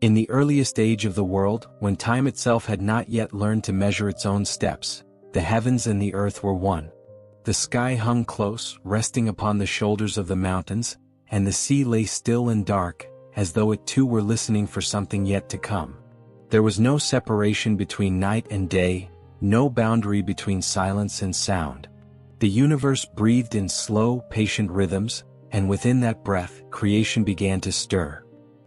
In the earliest age of the world, when time itself had not yet learned to measure its own steps, the heavens and the earth were one. The sky hung close, resting upon the shoulders of the mountains, and the sea lay still and dark, as though it too were listening for something yet to come. There was no separation between night and day, no boundary between silence and sound. The universe breathed in slow, patient rhythms, and within that breath, creation began to stir.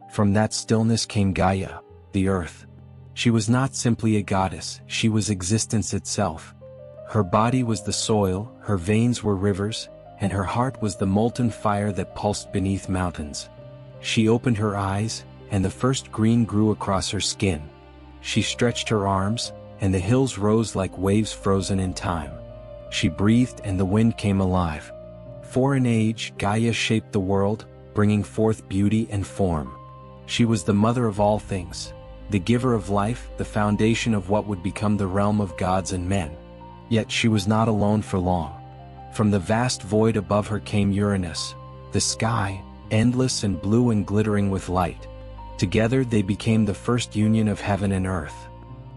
From that stillness came Gaia, the earth. She was not simply a goddess, she was existence itself. Her body was the soil, her veins were rivers, and her heart was the molten fire that pulsed beneath mountains. She opened her eyes, and the first green grew across her skin. She stretched her arms, and the hills rose like waves frozen in time. She breathed and the wind came alive. For an age, Gaia shaped the world, bringing forth beauty and form. She was the mother of all things, the giver of life, the foundation of what would become the realm of gods and men. Yet she was not alone for long. From the vast void above her came Uranus, the sky, endless and blue and glittering with light. Together they became the first union of heaven and earth.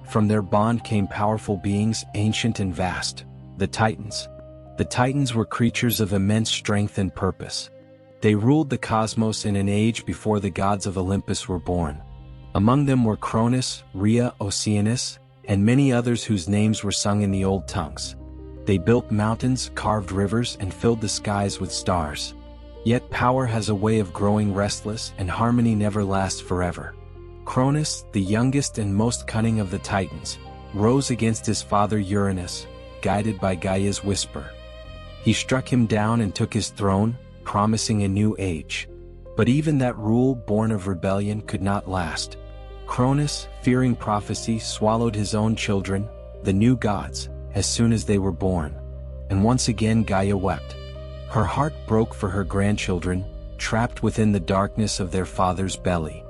From their bond came powerful beings, ancient and vast, the Titans. The Titans were creatures of immense strength and purpose. They ruled the cosmos in an age before the gods of Olympus were born. Among them were Cronus, Rhea, Oceanus, and many others whose names were sung in the old tongues. They built mountains, carved rivers, and filled the skies with stars. Yet power has a way of growing restless, and harmony never lasts forever. Cronus, the youngest and most cunning of the Titans, rose against his father Uranus, guided by Gaia's whisper. He struck him down and took his throne, promising a new age. But even that rule born of rebellion could not last. Cronus, fearing prophecy, swallowed his own children, the new gods, as soon as they were born. And once again Gaia wept. Her heart broke for her grandchildren, trapped within the darkness of their father's belly.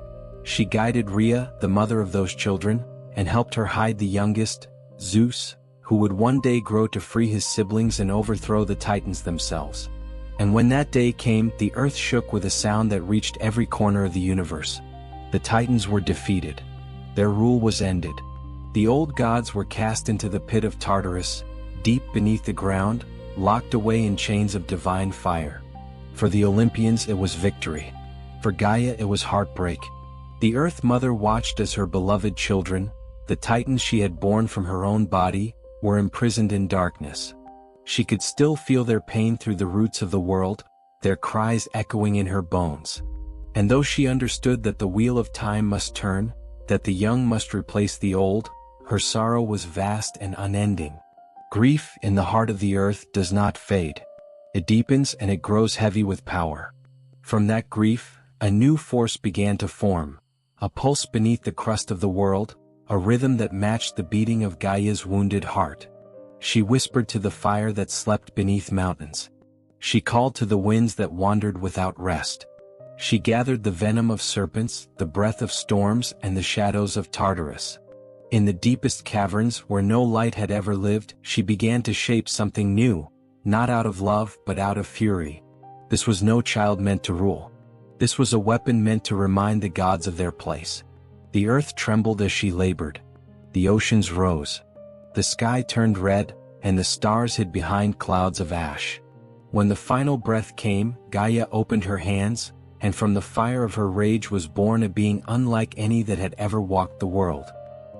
She guided Rhea, the mother of those children, and helped her hide the youngest, Zeus, who would one day grow to free his siblings and overthrow the Titans themselves. And when that day came, the earth shook with a sound that reached every corner of the universe. The Titans were defeated. Their rule was ended. The old gods were cast into the pit of Tartarus, deep beneath the ground, locked away in chains of divine fire. For the Olympians it was victory. For Gaia it was heartbreak. The Earth Mother watched as her beloved children, the Titans she had born from her own body, were imprisoned in darkness. She could still feel their pain through the roots of the world, their cries echoing in her bones. And though she understood that the wheel of time must turn, that the young must replace the old, her sorrow was vast and unending. Grief in the heart of the earth does not fade. It deepens and it grows heavy with power. From that grief, a new force began to form, a pulse beneath the crust of the world, a rhythm that matched the beating of Gaia's wounded heart. She whispered to the fire that slept beneath mountains. She called to the winds that wandered without rest. She gathered the venom of serpents, the breath of storms, and the shadows of Tartarus. In the deepest caverns where no light had ever lived, she began to shape something new, not out of love but out of fury. This was no child meant to rule. This was a weapon meant to remind the gods of their place. The earth trembled as she labored. The oceans rose. The sky turned red, and the stars hid behind clouds of ash. When the final breath came, Gaia opened her hands, and from the fire of her rage was born a being unlike any that had ever walked the world.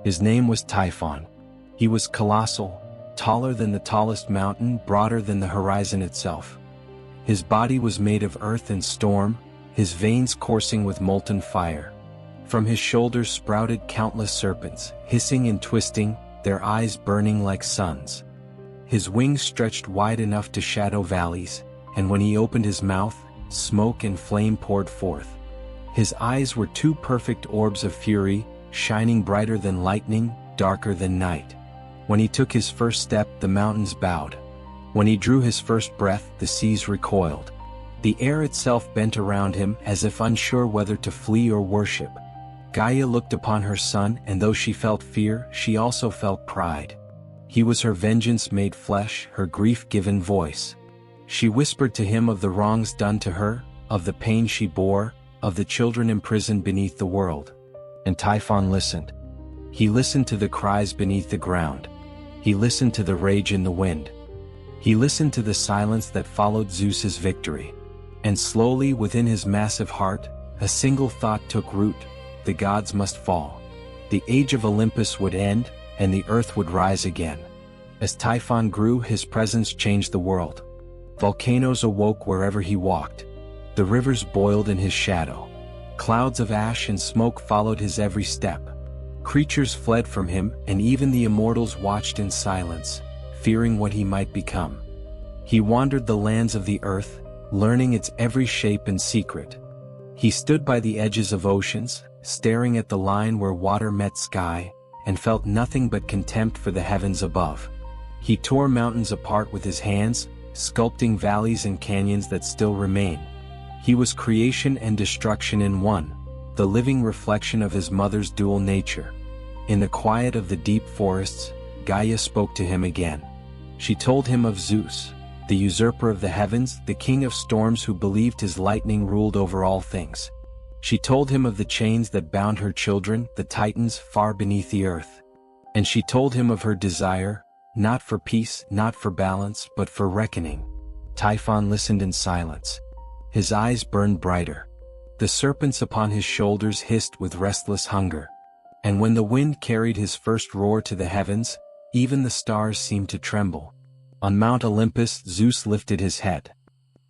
His name was Typhon. He was colossal, taller than the tallest mountain, broader than the horizon itself. His body was made of earth and storm, his veins coursing with molten fire. From his shoulders sprouted countless serpents, hissing and twisting, their eyes burning like suns. His wings stretched wide enough to shadow valleys, and when he opened his mouth, smoke and flame poured forth. His eyes were two perfect orbs of fury, shining brighter than lightning, darker than night. When he took his first step, the mountains bowed. When he drew his first breath, the seas recoiled. The air itself bent around him as if unsure whether to flee or worship. Gaia looked upon her son, and though she felt fear, she also felt pride. He was her vengeance made flesh, her grief given voice. She whispered to him of the wrongs done to her, of the pain she bore, of the children imprisoned beneath the world. And Typhon listened. He listened to the cries beneath the ground. He listened to the rage in the wind. He listened to the silence that followed Zeus's victory. And slowly within his massive heart, a single thought took root: the gods must fall. The age of Olympus would end, and the earth would rise again. As Typhon grew, his presence changed the world. Volcanoes awoke wherever he walked. The rivers boiled in his shadow. Clouds of ash and smoke followed his every step. Creatures fled from him, and even the immortals watched in silence, fearing what he might become. He wandered the lands of the earth, learning its every shape and secret. He stood by the edges of oceans, staring at the line where water met sky, and felt nothing but contempt for the heavens above. He tore mountains apart with his hands, sculpting valleys and canyons that still remain. He was creation and destruction in one, the living reflection of his mother's dual nature. In the quiet of the deep forests, Gaia spoke to him again. She told him of Zeus, the usurper of the heavens, the king of storms who believed his lightning ruled over all things. She told him of the chains that bound her children, the Titans, far beneath the earth. And she told him of her desire, not for peace, not for balance, but for reckoning. Typhon listened in silence. His eyes burned brighter. The serpents upon his shoulders hissed with restless hunger. And when the wind carried his first roar to the heavens, even the stars seemed to tremble. On Mount Olympus, Zeus lifted his head.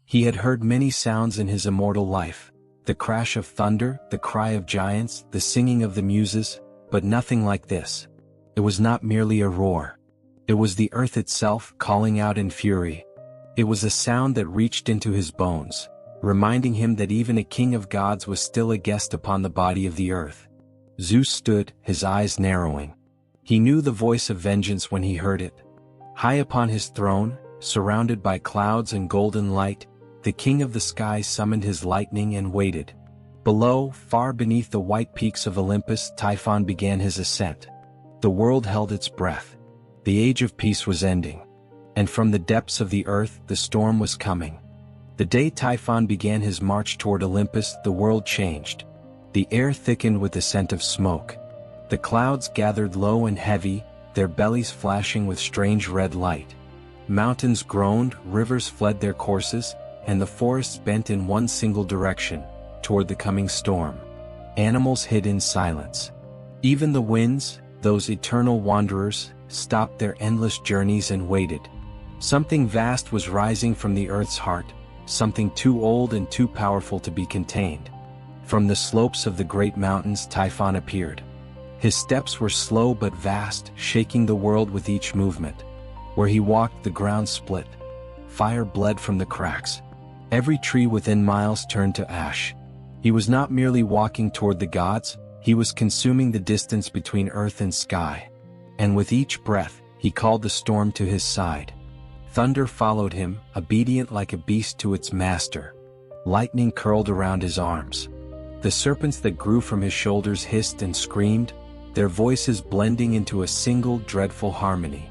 He had heard many sounds in his immortal life: the crash of thunder, the cry of giants, the singing of the muses, but nothing like this. It was not merely a roar. It was the earth itself calling out in fury. It was a sound that reached into his bones, reminding him that even a king of gods was still a guest upon the body of the earth. Zeus stood, his eyes narrowing. He knew the voice of vengeance when he heard it. High upon his throne, surrounded by clouds and golden light, the king of the sky summoned his lightning and waited. Below, far beneath the white peaks of Olympus, Typhon began his ascent. The world held its breath. The age of peace was ending. And from the depths of the earth, the storm was coming. The day Typhon began his march toward Olympus, the world changed. The air thickened with the scent of smoke. The clouds gathered low and heavy, their bellies flashing with strange red light. Mountains groaned, rivers fled their courses, and the forests bent in one single direction, toward the coming storm. Animals hid in silence. Even the winds, those eternal wanderers, stopped their endless journeys and waited. Something vast was rising from the earth's heart, something too old and too powerful to be contained. From the slopes of the great mountains, Typhon appeared. His steps were slow but vast, shaking the world with each movement. Where he walked, the ground split. Fire bled from the cracks. Every tree within miles turned to ash. He was not merely walking toward the gods, he was consuming the distance between earth and sky. And with each breath, he called the storm to his side. Thunder followed him, obedient like a beast to its master. Lightning curled around his arms. The serpents that grew from his shoulders hissed and screamed, their voices blending into a single dreadful harmony.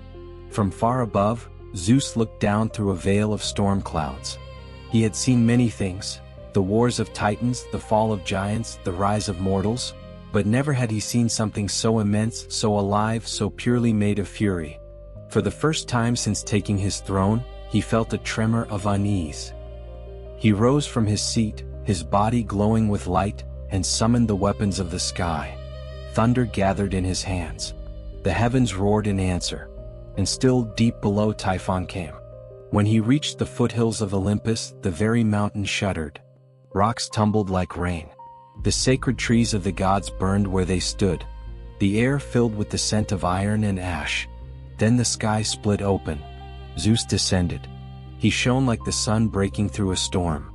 From far above, Zeus looked down through a veil of storm clouds. He had seen many things: the wars of titans, the fall of giants, the rise of mortals, but never had he seen something so immense, so alive, so purely made of fury. For the first time since taking his throne, he felt a tremor of unease. He rose from his seat, his body glowing with light, and summoned the weapons of the sky. Thunder gathered in his hands. The heavens roared in answer. And still deep below, Typhon came. When he reached the foothills of Olympus, the very mountain shuddered. Rocks tumbled like rain. The sacred trees of the gods burned where they stood. The air filled with the scent of iron and ash. Then the sky split open. Zeus descended. He shone like the sun breaking through a storm.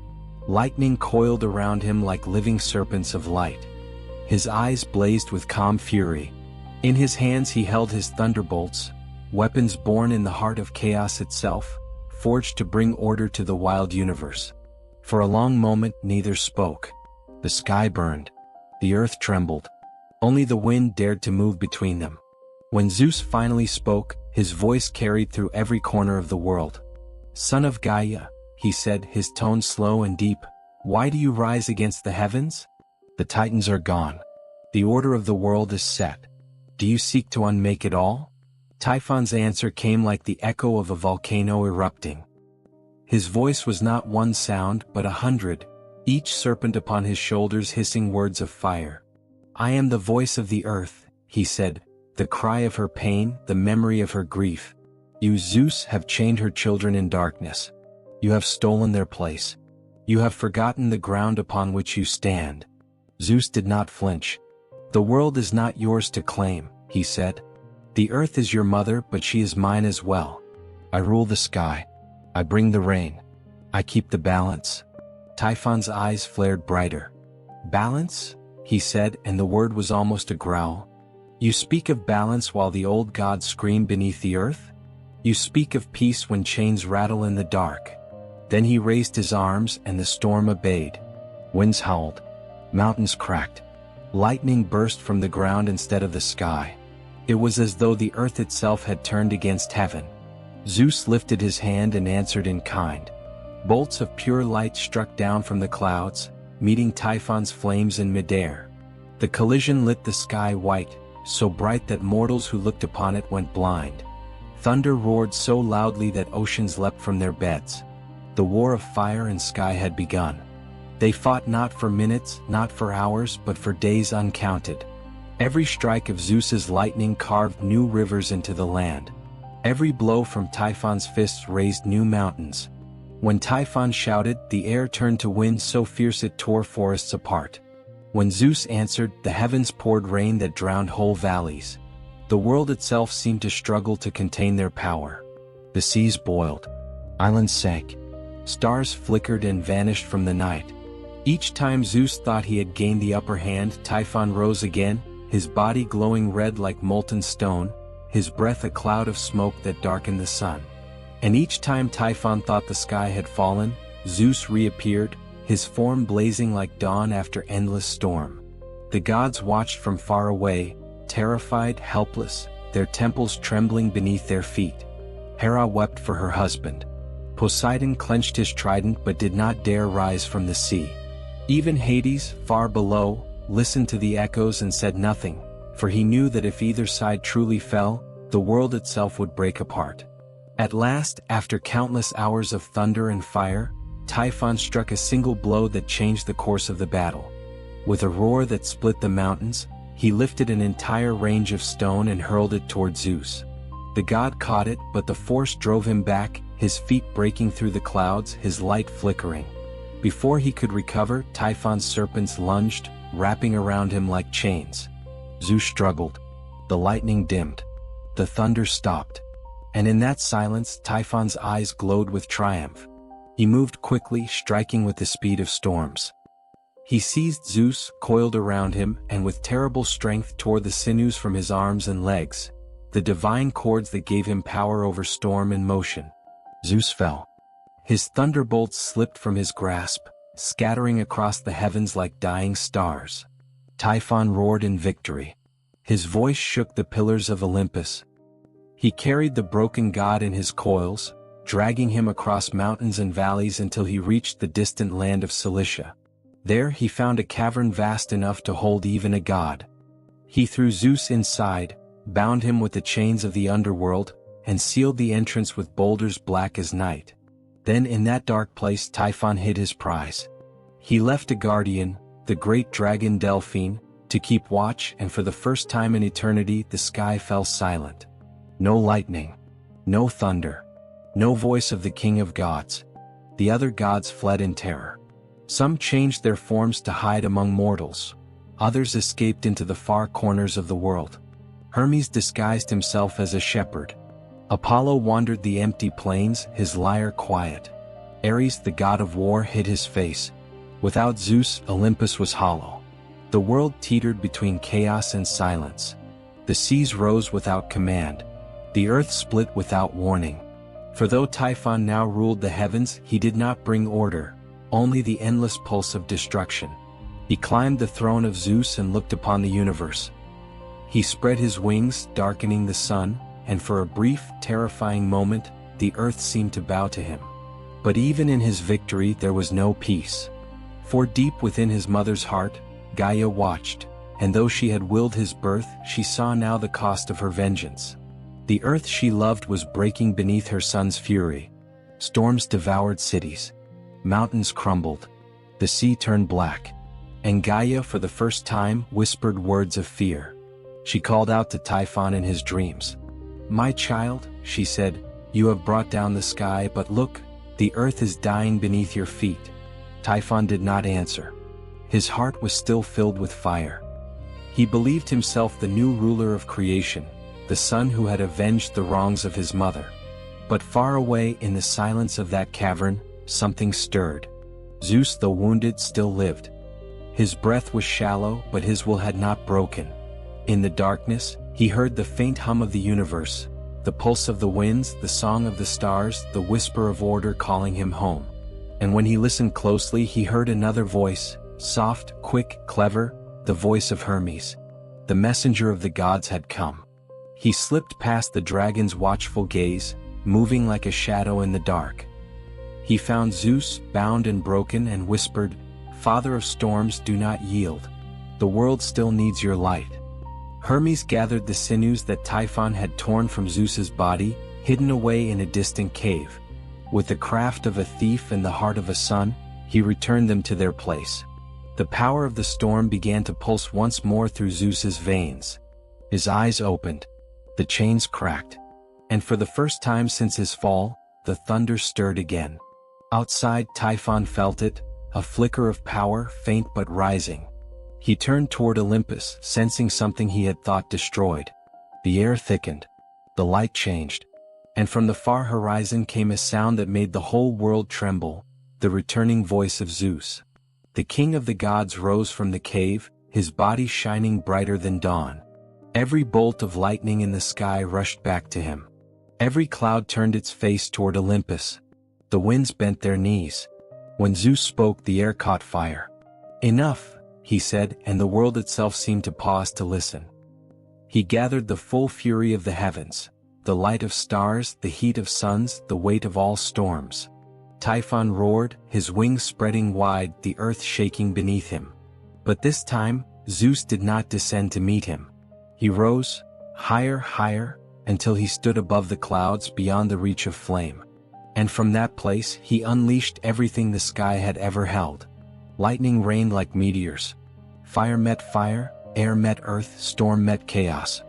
Lightning coiled around him like living serpents of light. His eyes blazed with calm fury. In his hands he held his thunderbolts, weapons born in the heart of chaos itself, forged to bring order to the wild universe. For a long moment neither spoke. The sky burned. The earth trembled. Only the wind dared to move between them. When Zeus finally spoke, his voice carried through every corner of the world. "Son of Gaia," he said, his tone slow and deep, "why do you rise against the heavens? The Titans are gone. The order of the world is set. Do you seek to unmake it all? Typhon's answer came like the echo of a volcano erupting. His voice was not one sound but 100, each serpent upon his shoulders hissing words of fire. I am the voice of the earth, he said, the cry of her pain, the memory of her grief. You, Zeus, have chained her children in darkness. You have stolen their place. You have forgotten the ground upon which you stand. Zeus did not flinch. The world is not yours to claim, he said. The earth is your mother, but she is mine as well. I rule the sky. I bring the rain. I keep the balance. Typhon's eyes flared brighter. Balance? He said, and the word was almost a growl. You speak of balance while the old gods scream beneath the earth? You speak of peace when chains rattle in the dark. Then he raised his arms and the storm obeyed. Winds howled. Mountains cracked. Lightning burst from the ground instead of the sky. It was as though the earth itself had turned against heaven. Zeus lifted his hand and answered in kind. Bolts of pure light struck down from the clouds, meeting Typhon's flames in midair. The collision lit the sky white, so bright that mortals who looked upon it went blind. Thunder roared so loudly that oceans leapt from their beds. The war of fire and sky had begun. They fought not for minutes, not for hours, but for days uncounted. Every strike of Zeus's lightning carved new rivers into the land. Every blow from Typhon's fists raised new mountains. When Typhon shouted, the air turned to wind so fierce it tore forests apart. When Zeus answered, the heavens poured rain that drowned whole valleys. The world itself seemed to struggle to contain their power. The seas boiled. Islands sank. Stars flickered and vanished from the night. Each time Zeus thought he had gained the upper hand, Typhon rose again, his body glowing red like molten stone, his breath a cloud of smoke that darkened the sun. And each time Typhon thought the sky had fallen, Zeus reappeared, his form blazing like dawn after endless storm. The gods watched from far away, terrified, helpless, their temples trembling beneath their feet. Hera wept for her husband. Poseidon clenched his trident but did not dare rise from the sea. Even Hades, far below, listened to the echoes and said nothing, for he knew that if either side truly fell, the world itself would break apart. At last, after countless hours of thunder and fire, Typhon struck a single blow that changed the course of the battle. With a roar that split the mountains, he lifted an entire range of stone and hurled it toward Zeus. The god caught it, but the force drove him back, his feet breaking through the clouds, his light flickering. Before he could recover, Typhon's serpents lunged, wrapping around him like chains. Zeus struggled. The lightning dimmed. The thunder stopped. And in that silence, Typhon's eyes glowed with triumph. He moved quickly, striking with the speed of storms. He seized Zeus, coiled around him, and with terrible strength tore the sinews from his arms and legs, the divine cords that gave him power over storm and motion. Zeus fell. His thunderbolts slipped from his grasp, scattering across the heavens like dying stars. Typhon roared in victory. His voice shook the pillars of Olympus. He carried the broken god in his coils, dragging him across mountains and valleys until he reached the distant land of Cilicia. There he found a cavern vast enough to hold even a god. He threw Zeus inside, bound him with the chains of the underworld, and sealed the entrance with boulders black as night. Then in that dark place Typhon hid his prize. He left a guardian, the great dragon Delphine, to keep watch, and for the first time in eternity the sky fell silent. No lightning. No thunder. No voice of the king of gods. The other gods fled in terror. Some changed their forms to hide among mortals. Others escaped into the far corners of the world. Hermes disguised himself as a shepherd. Apollo wandered the empty plains, his lyre quiet. Ares, the god of war, hid his face. Without Zeus, Olympus was hollow. The world teetered between chaos and silence. The seas rose without command. The earth split without warning. For though Typhon now ruled the heavens, he did not bring order, only the endless pulse of destruction. He climbed the throne of Zeus and looked upon the universe. He spread his wings, darkening the sun, and for a brief, terrifying moment, the earth seemed to bow to him. But even in his victory there was no peace. For deep within his mother's heart, Gaia watched, and though she had willed his birth, she saw now the cost of her vengeance. The earth she loved was breaking beneath her son's fury. Storms devoured cities. Mountains crumbled. The sea turned black. And Gaia, for the first time, whispered words of fear. She called out to Typhon in his dreams. "My child," she said, "you have brought down the sky, but look, the earth is dying beneath your feet." Typhon did not answer. His heart was still filled with fire. He believed himself the new ruler of creation, the son who had avenged the wrongs of his mother. But far away in the silence of that cavern, something stirred. Zeus, though wounded, still lived. His breath was shallow, but his will had not broken. In the darkness, he heard the faint hum of the universe, the pulse of the winds, the song of the stars, the whisper of order calling him home. And when he listened closely, he heard another voice, soft, quick, clever, the voice of Hermes. The messenger of the gods had come. He slipped past the dragon's watchful gaze, moving like a shadow in the dark. He found Zeus, bound and broken, and whispered, "Father of storms, do not yield. The world still needs your light." Hermes gathered the sinews that Typhon had torn from Zeus's body, hidden away in a distant cave. With the craft of a thief and the heart of a son, he returned them to their place. The power of the storm began to pulse once more through Zeus's veins. His eyes opened. The chains cracked. And for the first time since his fall, the thunder stirred again. Outside, Typhon felt it, a flicker of power, faint but rising. He turned toward Olympus, sensing something he had thought destroyed. The air thickened. The light changed. And from the far horizon came a sound that made the whole world tremble, the returning voice of Zeus. The king of the gods rose from the cave, his body shining brighter than dawn. Every bolt of lightning in the sky rushed back to him. Every cloud turned its face toward Olympus. The winds bent their knees. When Zeus spoke, the air caught fire. "Enough," he said, and the world itself seemed to pause to listen. He gathered the full fury of the heavens, the light of stars, the heat of suns, the weight of all storms. Typhon roared, his wings spreading wide, the earth shaking beneath him. But this time, Zeus did not descend to meet him. He rose, higher, higher, until he stood above the clouds beyond the reach of flame. And from that place, he unleashed everything the sky had ever held. Lightning rained like meteors. Fire met fire, air met earth, storm met chaos.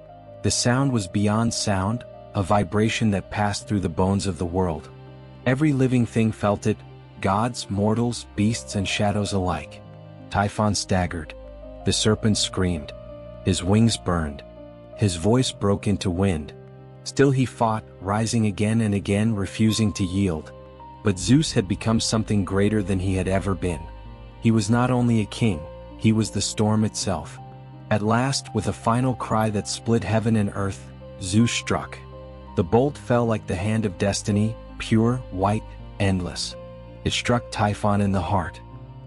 The sound was beyond sound, a vibration that passed through the bones of the world. Every living thing felt it, gods, mortals, beasts and shadows alike. Typhon staggered. The serpent screamed. His wings burned. His voice broke into wind. Still he fought, rising again and again, refusing to yield. But Zeus had become something greater than he had ever been. He was not only a king, he was the storm itself. At last, with a final cry that split heaven and earth, Zeus struck. The bolt fell like the hand of destiny, pure, white, endless. It struck Typhon in the heart.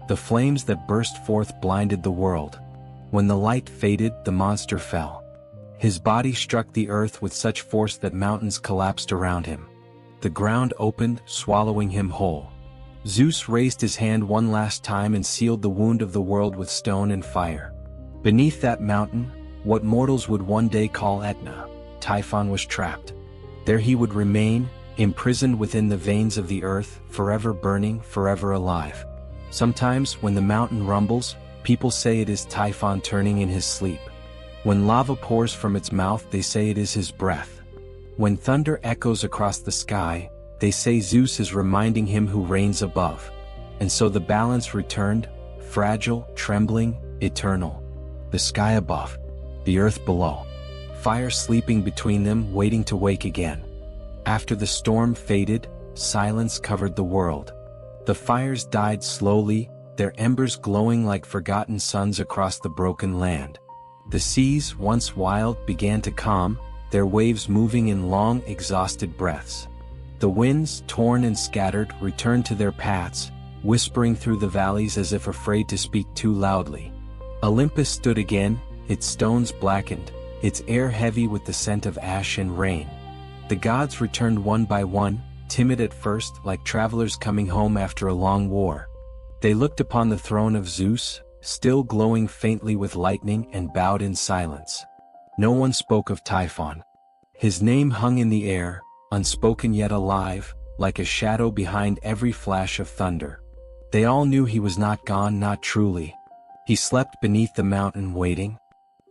The flames that burst forth blinded the world. When the light faded, the monster fell. His body struck the earth with such force that mountains collapsed around him. The ground opened, swallowing him whole. Zeus raised his hand one last time and sealed the wound of the world with stone and fire. Beneath that mountain, what mortals would one day call Etna, Typhon was trapped. There he would remain, imprisoned within the veins of the earth, forever burning, forever alive. Sometimes, when the mountain rumbles, people say it is Typhon turning in his sleep. When lava pours from its mouth, they say it is his breath. When thunder echoes across the sky, they say Zeus is reminding him who reigns above. And so the balance returned, fragile, trembling, eternal. The sky above, the earth below. Fire sleeping between them, waiting to wake again. After the storm faded, silence covered the world. The fires died slowly, their embers glowing like forgotten suns across the broken land. The seas, once wild, began to calm, their waves moving in long, exhausted breaths. The winds, torn and scattered, returned to their paths, whispering through the valleys as if afraid to speak too loudly. Olympus stood again, its stones blackened, its air heavy with the scent of ash and rain. The gods returned one by one, timid at first, like travelers coming home after a long war. They looked upon the throne of Zeus, still glowing faintly with lightning, and bowed in silence. No one spoke of Typhon. His name hung in the air, unspoken yet alive, like a shadow behind every flash of thunder. They all knew he was not gone, not truly. He slept beneath the mountain waiting.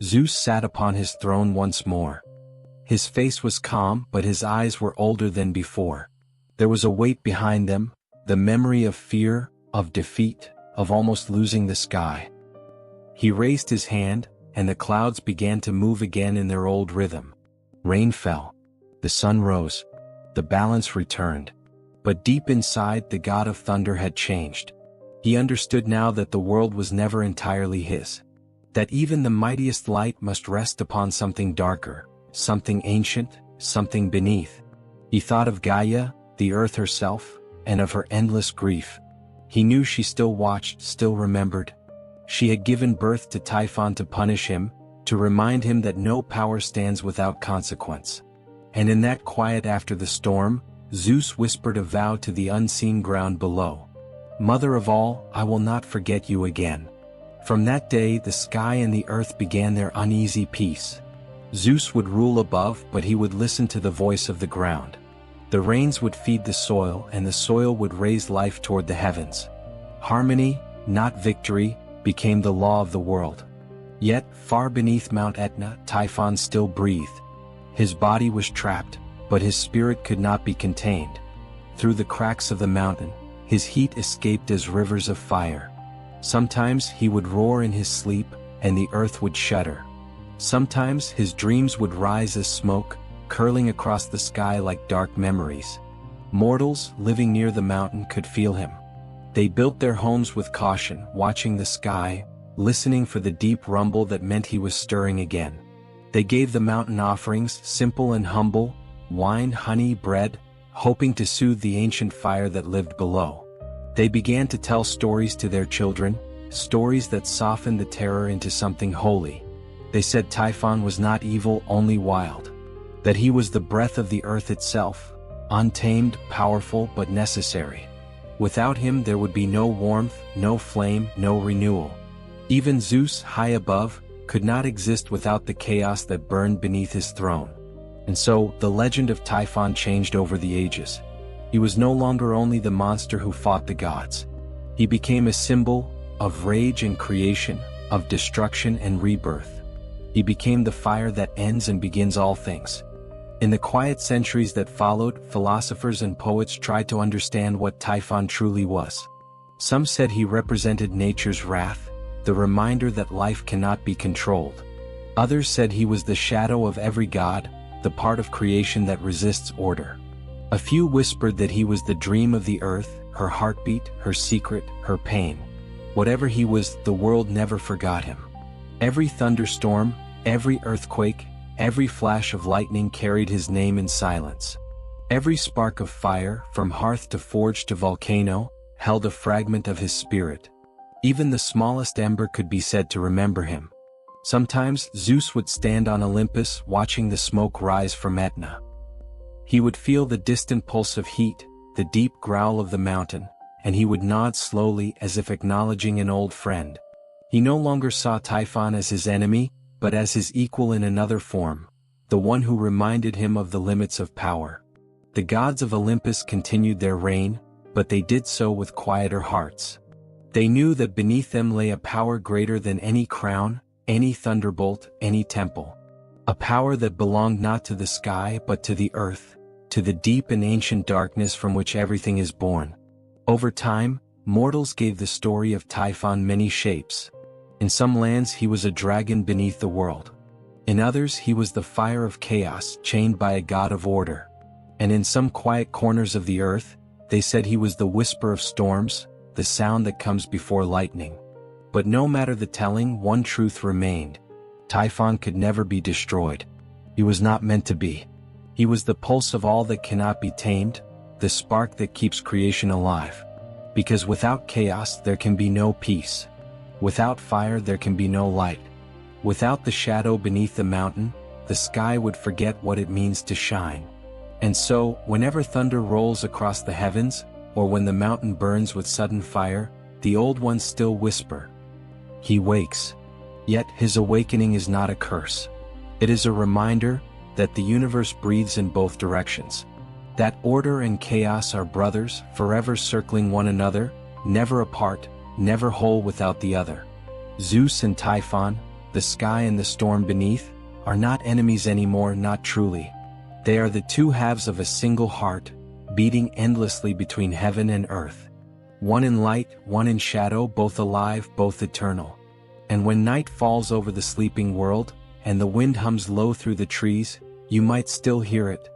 Zeus sat upon his throne once more. His face was calm, but his eyes were older than before. There was a weight behind them, the memory of fear, of defeat, of almost losing the sky. He raised his hand, and the clouds began to move again in their old rhythm. Rain fell. The sun rose. The balance returned. But deep inside, the god of thunder had changed. He understood now that the world was never entirely his. That even the mightiest light must rest upon something darker, something ancient, something beneath. He thought of Gaia, the earth herself, and of her endless grief. He knew she still watched, still remembered. She had given birth to Typhon to punish him, to remind him that no power stands without consequence. And in that quiet after the storm, Zeus whispered a vow to the unseen ground below. Mother of all, I will not forget you again. From that day the sky and the earth began their uneasy peace. Zeus would rule above, but he would listen to the voice of the ground. The rains would feed the soil, and the soil would raise life toward the heavens. Harmony, not victory, became the law of the world. Yet, far beneath Mount Etna, Typhon still breathed. His body was trapped, but his spirit could not be contained. Through the cracks of the mountain, his heat escaped as rivers of fire. Sometimes he would roar in his sleep, and the earth would shudder. Sometimes his dreams would rise as smoke, curling across the sky like dark memories. Mortals living near the mountain could feel him. They built their homes with caution, watching the sky, listening for the deep rumble that meant he was stirring again. They gave the mountain offerings, simple and humble, wine, honey, bread, hoping to soothe the ancient fire that lived below. They began to tell stories to their children, stories that softened the terror into something holy. They said Typhon was not evil, only wild. That he was the breath of the earth itself, untamed, powerful, but necessary. Without him there would be no warmth, no flame, no renewal. Even Zeus, high above, could not exist without the chaos that burned beneath his throne. And so, the legend of Typhon changed over the ages. He was no longer only the monster who fought the gods. He became a symbol of rage and creation, of destruction and rebirth. He became the fire that ends and begins all things. In the quiet centuries that followed, philosophers and poets tried to understand what Typhon truly was. Some said he represented nature's wrath, the reminder that life cannot be controlled. Others said he was the shadow of every god, the part of creation that resists order. A few whispered that he was the dream of the earth, her heartbeat, her secret, her pain. Whatever he was, the world never forgot him. Every thunderstorm, every earthquake, every flash of lightning carried his name in silence. Every spark of fire, from hearth to forge to volcano, held a fragment of his spirit. Even the smallest ember could be said to remember him. Sometimes Zeus would stand on Olympus watching the smoke rise from Etna. He would feel the distant pulse of heat, the deep growl of the mountain, and he would nod slowly as if acknowledging an old friend. He no longer saw Typhon as his enemy, but as his equal in another form, the one who reminded him of the limits of power. The gods of Olympus continued their reign, but they did so with quieter hearts. They knew that beneath them lay a power greater than any crown, any thunderbolt, any temple. A power that belonged not to the sky but to the earth, to the deep and ancient darkness from which everything is born. Over time, mortals gave the story of Typhon many shapes. In some lands he was a dragon beneath the world. In others he was the fire of chaos chained by a god of order. And in some quiet corners of the earth, they said he was the whisper of storms, the sound that comes before lightning. But no matter the telling, one truth remained. Typhon could never be destroyed. He was not meant to be. He was the pulse of all that cannot be tamed, the spark that keeps creation alive. Because without chaos there can be no peace. Without fire there can be no light. Without the shadow beneath the mountain, the sky would forget what it means to shine. And so, whenever thunder rolls across the heavens, or when the mountain burns with sudden fire, the old ones still whisper, He wakes. Yet his awakening is not a curse. It is a reminder that the universe breathes in both directions. That order and chaos are brothers, forever circling one another, never apart, never whole without the other. Zeus and Typhon, the sky and the storm beneath, are not enemies anymore, not truly. They are the two halves of a single heart, beating endlessly between heaven and earth. One in light, one in shadow, both alive, both eternal. And when night falls over the sleeping world, and the wind hums low through the trees, you might still hear it.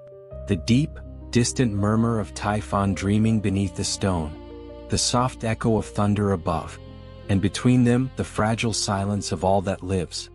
The deep, distant murmur of Typhon dreaming beneath the stone. The soft echo of thunder above. And between them, the fragile silence of all that lives.